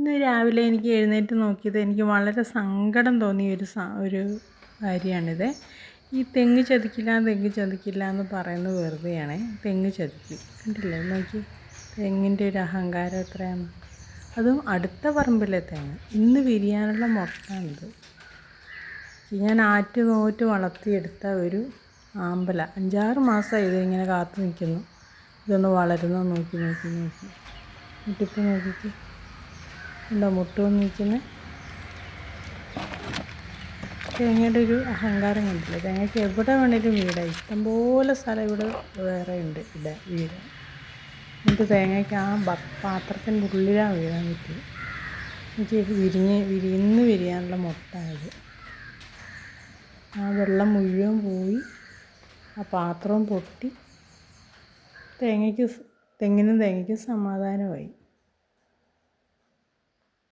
ഇന്ന് രാവിലെ എനിക്ക് എഴുന്നേറ്റ് നോക്കിയത് എനിക്ക് വളരെ സങ്കടം തോന്നിയ ഒരു കാര്യമാണിത്. ഈ തെങ്ങ് ചതിക്കില്ല എന്ന് പറയുന്നത് വെറുതെയാണ്. തെങ്ങ് ചതിക്കും, കണ്ടില്ലേ? നോക്കി, തെങ്ങിൻ്റെ ഒരു അഹങ്കാരം എത്രയാണ്. അതും അടുത്ത പറമ്പിലെ തെങ്ങ്. ഇന്ന് വിരിയാനുള്ള മൊട്ടാണിത്. ഞാൻ ആറ്റ് നോറ്റ് വളർത്തിയെടുത്ത ഒരു ആമ്പല. 5-6 മാസമായി ഇതിങ്ങനെ കാത്തു നിൽക്കുന്നു, ഇതൊന്ന് വളരുന്നത് നോക്കി. മുട്ടിപ്പ് നോക്കിക്ക്, ഉണ്ടോ മുട്ട് വന്ന് നിൽക്കുന്നത്? തേങ്ങയുടെ ഒരു അഹങ്കാരം കണ്ടില്ല. തേങ്ങയ്ക്ക് എവിടെ വേണേലും വീടാം. ഇഷ്ടംപോലെ സ്ഥലം ഇവിടെ വേറെ ഉണ്ട് വീട്. എന്നിട്ട് തേങ്ങയ്ക്ക് ആ പാത്രത്തിൻ്റെ ഉള്ളിലാണ് വീഴാൻ പറ്റിയത്. എനിക്ക് ഇന്ന് വിരിയാനുള്ള മുട്ടായത്. ആ വെള്ളം മുഴുവൻ പോയി, ആ പാത്രവും പൊട്ടി. തെങ്ങിനും തേങ്ങയ്ക്കും സമാധാനമായി.